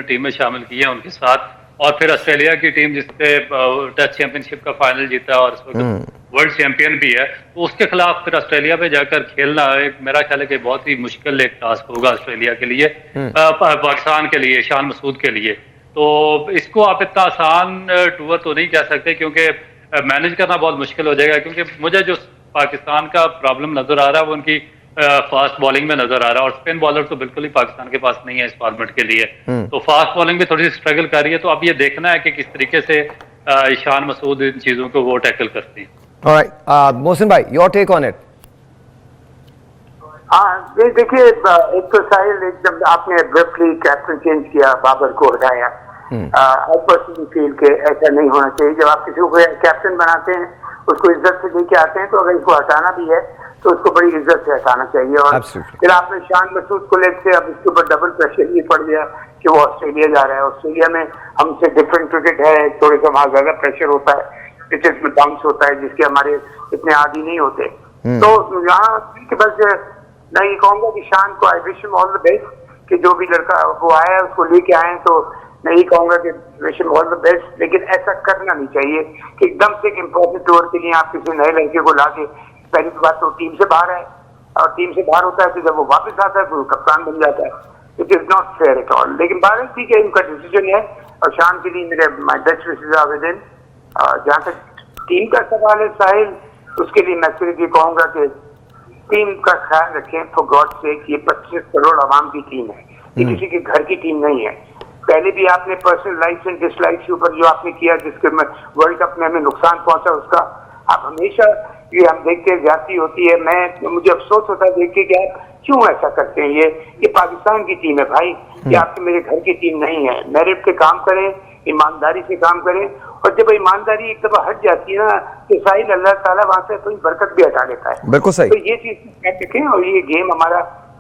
टीम में शामिल किए हैं उनके साथ, और फिर ऑस्ट्रेलिया की टीम जिससे टेस्ट चैंपियनशिप का फाइनल जीता और इस वक्त वर्ल्ड चैंपियन भी है, तो उसके खिलाफ फिर ऑस्ट्रेलिया पे जाकर खेलना एक, मेरा ख्याल है कि बहुत ही मुश्किल एक टास्क होगा ऑस्ट्रेलिया के लिए, पाकिस्तान के लिए, शान मसूद के लिए। तो इसको आप इतना आसान टूर तो नहीं कह सकते, क्योंकि मैनेज करना बहुत मुश्किल हो जाएगा। क्योंकि मुझे जो पाकिस्तान का प्रॉब्लम नजर आ रहा है वो उनकी फास्ट बॉलिंग में नजर आ रहा है, और स्पिन बॉलर तो बिल्कुल ही पाकिस्तान के पास नहीं है इस फॉर्मेट के लिए। तो फास्ट बॉलिंग भी थोड़ी सी स्ट्रगल कर रही है। तो अब ये देखना है कि किस तरीके से ईशान मसूद इन चीजों को वो टैकल करती हैं। Alright, मोहसिन भाई, योर टेक ऑन इट। हाँ देखिए, एक तो साहिल एकदम आपने एब्रप्टली कैप्टन चेंज किया, बाबर को हटाया। आई पर्सनली फील के ऐसा नहीं होना चाहिए। जब आप किसी को कैप्टन बनाते हैं, उसको इज्जत से लेके आते हैं, तो अगर इसको हटाना भी है तो उसको बड़ी इज्जत से हटाना चाहिए। और फिर आपने शान मसूद को लेकर अब इसके ऊपर डबल प्रेशर ये पड़ गया कि वो ऑस्ट्रेलिया जा रहा है। ऑस्ट्रेलिया में हमसे डिफरेंट क्रिकेट है, थोड़े सा वहाँ ज्यादा प्रेशर होता है, पिचेस में बाउंस होता है, जिसके हमारे इतने आदी नहीं होते। तो यहाँ बस मैं ये कहूंगा कि शान को I wish him all the best, कि जो भी लड़का वो आया है उसको लेके आए, तो मैं ये कहूंगा कि wish him all the best. लेकिन ऐसा करना नहीं चाहिए कि एकदम से एक इम्पोर्टेंट टूर के लिए आप किसी नए लड़के को ला के, पहली बात तो टीम से बाहर है, और टीम से बाहर होता है तो जब वो वापस आता है तो वो कप्तान बन जाता है। It is not fair at all. लेकिन भारत ठीक है, इनका डिसीजन है, और शान के लिए मेरे my best wishes are with him. जहाँ तक टीम का सवाल है साहिल, उसके लिए मैं सिर्फ ये कहूंगा कि टीम का ख्याल रखें, फॉर गॉड सेक। ये 25 करोड़ आवाम की टीम है, ये किसी के घर की टीम नहीं है। पहले भी आपने पर्सनल लाइक्स एंड डिसलाइक्स के ऊपर जो आपने किया, जिसके वर्ल्ड कप में हमें नुकसान पहुंचा, उसका आप हमेशा ये हम देखते हैं जाती होती है। मुझे अफसोस होता है देख के कि आप क्यों ऐसा करते हैं। ये पाकिस्तान की टीम है भाई, ये आपके मेरे घर की टीम नहीं है। मेरिट पे काम करें, ईमानदारी से काम करें, और जब ईमानदारी एक दफा हट जाती है ना, तो साहिल अल्लाह ताला वहां से अपनी बरकत भी हटा लेता है। बिल्कुल सही। तो ये चीज देखें, और ये गेम हमारा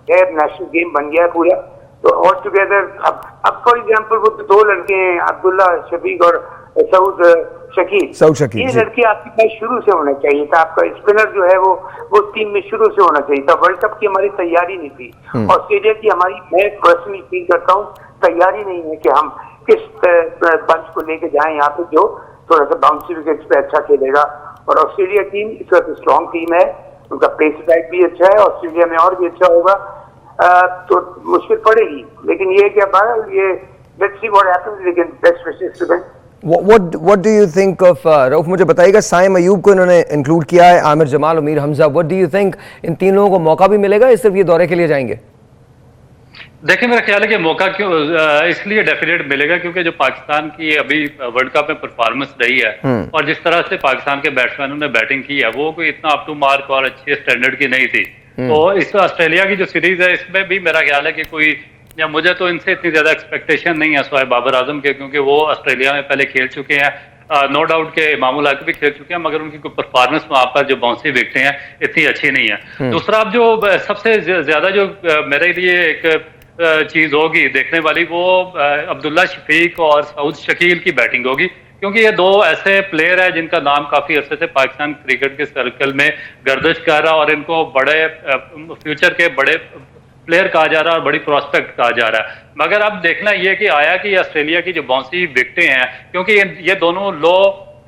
नेशनल गेम बन गया है पूरा। तो ऑल टुगेदर अब फॉर एग्जांपल वो दो लड़के हैं, अब्दुल्ला शफीक और सऊद शकील, ये लड़के आपके पास शुरू से होना चाहिए था। आपका स्पिनर जो है वो टीम में शुरू से होना चाहिए था। वर्ल्ड कप की हमारी तैयारी नहीं थी, ऑस्ट्रेलिया की हमारी, मैं पर्सनली फील करता हूँ, तैयारी नहीं है कि हम किस पंच को लेके जाएं यहाँ पे जो थोड़ा सा बाउंसी विकेट्स पे अच्छा खेलेगा। और ऑस्ट्रेलिया टीम इस वक्त स्ट्रॉन्ग टीम है, उनका पेस अटैक भी अच्छा है, ऑस्ट्रेलिया में और भी अच्छा होगा, तो मुश्किल पड़ेगी। लेकिन ये क्या बात, ये लेट्स सी व्हाट हैपेंस, लेकिन best wishes to them. What do you think of Rauf, मुझे बताइएगा, साइम अयूब को इन्होंने इंक्लूड किया है, Aamir Jamal, उमीर Hamza, what do you think, इन तीन लोगों को मौका भी मिलेगा या सिर्फ ये दौरे के लिए जाएंगे? देखिए, मेरा ख्याल है कि मौका क्यों इसलिए डेफिनेट मिलेगा क्योंकि जो पाकिस्तान की अभी वर्ल्ड कप में परफॉर्मेंस रही है और जिस तरह से पाकिस्तान के बैट्समैनों ने बैटिंग की है वो कोई इतना अप टू मार्क और अच्छे स्टैंडर्ड की नहीं थी। तो इस ऑस्ट्रेलिया की जो सीरीज है इसमें भी मेरा ख्याल है कि कोई, या मुझे तो इनसे इतनी ज्यादा एक्सपेक्टेशन नहीं है सोहेब बाबर आजम के, क्योंकि वो ऑस्ट्रेलिया में पहले खेल चुके हैं, नो डाउट के इमामुल हक भी खेल चुके हैं, मगर उनकी कोई परफॉर्मेंस वहां पर जो बाउंसी विकेटें हैं इतनी अच्छी नहीं है। दूसरा, अब जो सबसे ज्यादा जो मेरे लिए एक चीज होगी देखने वाली, वो अब्दुल्ला शफीक और सऊद शकील की बैटिंग होगी, क्योंकि ये दो ऐसे प्लेयर हैं जिनका नाम काफी अरसे से पाकिस्तान क्रिकेट के सर्कल में गर्दिश कर रहा है और इनको बड़े फ्यूचर के बड़े प्लेयर कहा जा रहा है और बड़ी प्रोस्पेक्ट कहा जा रहा है। मगर अब देखना ये कि आया कि ऑस्ट्रेलिया की जो बाउंसी विकेटें हैं, क्योंकि ये दोनों लो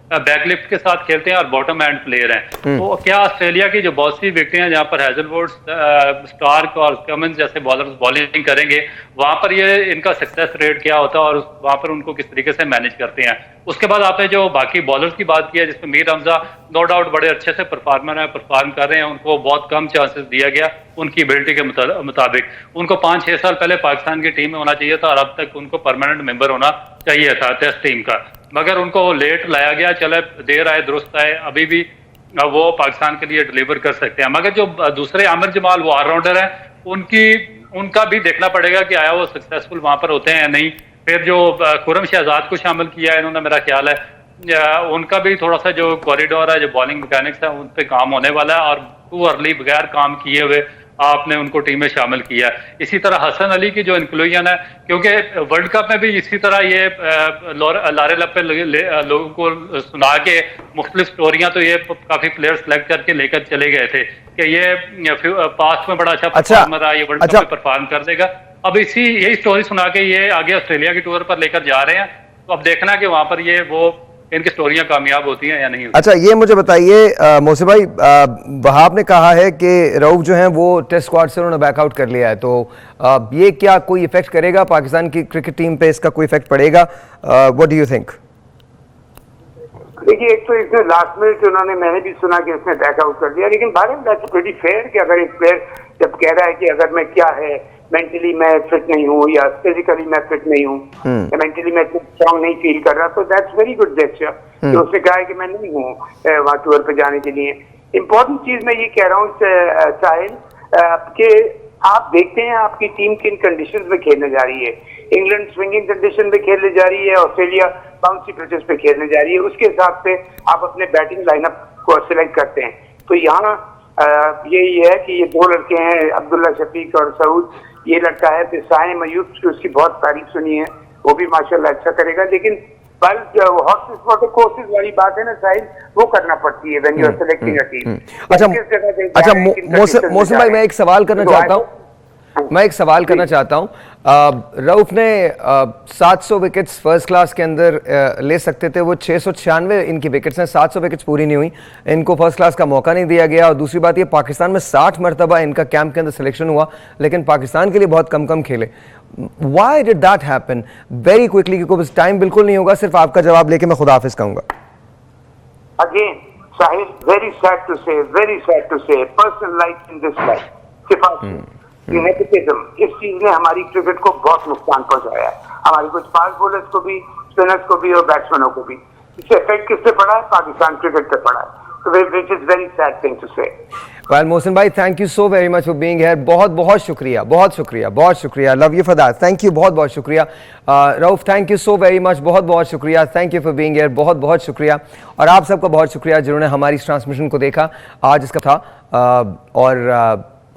बैकलिफ्ट के साथ खेलते हैं और बॉटम एंड प्लेयर हैं, तो क्या ऑस्ट्रेलिया की जो बाउंसी विकेटें हैं जहां पर हैजलवुड, स्टार्क और कमिंस जैसे बॉलर्स बॉलिंग करेंगे, वहां पर ये इनका सक्सेस रेट क्या होता है और वहां पर उनको किस तरीके से मैनेज करते हैं। उसके बाद आपने जो बाकी बॉलर्स की बात की है, जिसमें मीर हमजा नो डाउट बड़े अच्छे से परफॉर्म कर रहे हैं, उनको बहुत कम चांसेस दिया गया उनकी एबिलिटी के मुताबिक। उनको 5-6 साल पहले पाकिस्तान की टीम में होना चाहिए था और अब तक उनको परमानेंट मेंबर होना चाहिए था टेस्ट टीम का, मगर उनको लेट लाया गया। चले देर आए दुरुस्त आए, अभी भी वो पाकिस्तान के लिए डिलीवर कर सकते हैं। मगर जो दूसरे आमिर जमाल वो ऑलराउंडर हैं, उनका भी देखना पड़ेगा कि आया वो सक्सेसफुल वहां पर होते हैं या नहीं। फिर जो खुरम शहजाद को शामिल किया है इन्होंने, मेरा ख्याल है उनका भी थोड़ा सा जो कॉरिडोर है, जो बॉलिंग मैकेनिक्स है, उन पर काम होने वाला है और टू अर्ली बगैर काम किए हुए आपने उनको टीम में शामिल किया। इसी तरह हसन अली की जो इंक्लूजन है, क्योंकि वर्ल्ड कप में भी इसी तरह ये लारे लपे लोगों को सुना के मुख्तलिफ स्टोरियां तो ये काफी प्लेयर सेलेक्ट करके लेकर चले गए थे कि ये पास्ट में बड़ा अच्छा परफॉर्मर रहा, ये वर्ल्ड कप में परफॉर्म कर देगा। अब यही स्टोरी सुना के ये आगे ऑस्ट्रेलिया की टूर पर लेकर जा रहे हैं, तो अब देखना कि वहां पर ये वो इनकी स्टोरियां कामयाब होती हैं या नहीं होती। अच्छा, ये मुझे बताइए मोहसिन भाई, वहाब ने कहा है कि रऊफ जो हैं वो टेस्ट स्क्वाड से उन्होंने बैकआउट कर लिया है, तो ये क्या कोई इफेक्ट करेगा पाकिस्तान की क्रिकेट टीम पे? इसका कोई इफेक्ट पड़ेगा? What do you think? देखिए, एक तो इसमें लास्ट मिनट उन्होंने, मैंने भी सुना कि उसने बैकआउट कर दिया, लेकिन भारत दैट्स प्रीटी फेयर कि अगर एक प्लेयर जब कह रहा है कि अगर मैं क्या है मेंटली मैं फिट नहीं हूँ या फिजिकली मैं फिट नहीं हूँ या मेंटली मैं स्ट्रॉन्ग नहीं फील कर रहा, तो दैट्स वेरी गुड जेस्चर कि उसने कहा है कि मैं नहीं हूँ वहाँ टूर पे जाने के लिए। इम्पोर्टेंट चीज मैं ये कह रहा हूँ साहिल कि आप देखते हैं आपकी टीम किन कंडीशंस में खेलने जा रही है। इंग्लैंड स्विंगिंग कंडीशन में खेलने जा रही है, ऑस्ट्रेलिया बाउंसी पिचेस पे खेलने जा रही है, उसके हिसाब से आप अपने बैटिंग लाइनअप को सिलेक्ट करते हैं। तो यहाँ यही है कि ये दो लड़के हैं, अब्दुल्ला शफीक और सऊद, ये लड़का है फिर साइम अयूब की, उसकी बहुत तारीफ सुनी है, वो भी माशाल्लाह अच्छा करेगा, लेकिन हॉर्सेस फॉर द कोर्सेस वाली बात है ना साहिल, वो करना पड़ती है when you are selecting a team. अच्छा मोहसिन भाई, मैं एक सवाल करना चाहता हूँ, रऊफ ने 700 विकेट्स फर्स्ट क्लास के अंदर ले सकते थे, वो 696 इनकी विकेट्स हैं, 700 विकेट्स पूरी नहीं हुई, इनको फर्स्ट क्लास का मौका नहीं दिया गया। और दूसरी बात ये, पाकिस्तान में 60 मरतबा इनका कैंप के अंदर सिलेक्शन हुआ, लेकिन पाकिस्तान के लिए बहुत कम खेले। Why did that happen? Very quickly, क्योंकि टाइम बिल्कुल नहीं होगा, सिर्फ आपका जवाब लेके मैं खुदा हाफिज कहूंगा। Again, Sahil, very sad to say, personal life in this life, nepotism, इस चीज ने हमारी क्रिकेट को बहुत नुकसान पहुंचाया है, हमारी कुछ फास्ट बॉलर्स को भी, स्पिनर्स को भी और बैट्समैनों को भी। इससे इफेक्ट किससे पड़ा है? पाकिस्तान क्रिकेट पे पड़ा है। Which is very sad thing to say. Well, Mohsin भाई, thank you so very much for being here. बहुत शुक्रिया, love you for that, thank you, बहुत शुक्रिया। Rauf, thank you so very much, बहुत शुक्रिया, thank you for being here, बहुत शुक्रिया। और आप सबका बहुत शुक्रिया जिन्होंने हमारी इस ट्रांसमिशन को देखा। आज इसका था और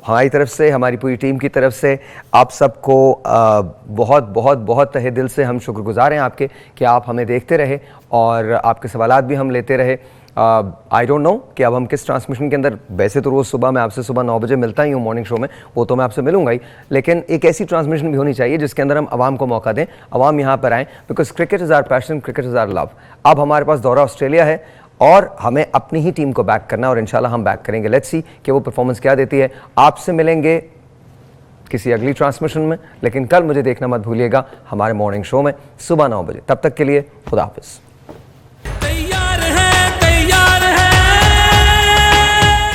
हमारी तरफ से, हमारी पूरी टीम की तरफ से आप सबको बहुत बहुत बहुत तहे दिल से हम शुक्रगुजार हैं आपके कि आप हमें देखते रहे और आपके सवालात भी हम लेते रहे। आई डोंट नो कि अब हम किस ट्रांसमिशन के अंदर, वैसे तो रोज़ सुबह मैं आपसे सुबह 9 बजे मिलता ही हूँ मॉर्निंग शो में, वो तो मैं आपसे मिलूंगा ही, लेकिन एक ऐसी ट्रांसमिशन भी होनी चाहिए जिसके अंदर हम आवाम को मौका दें, आवाम यहाँ पर आएँ, because cricket is our passion, cricket is our love. अब हमारे पास दौरा ऑस्ट्रेलिया है और हमें अपनी ही टीम को बैक करना है और इंशाल्लाह हम बैक करेंगे। लेट्स सी कि वो परफॉर्मेंस क्या देती है। आपसे मिलेंगे किसी अगली ट्रांसमिशन में, लेकिन कल मुझे देखना मत भूलिएगा हमारे मॉर्निंग शो में सुबह 9 बजे। तब तक के लिए खुदा हाफिज़।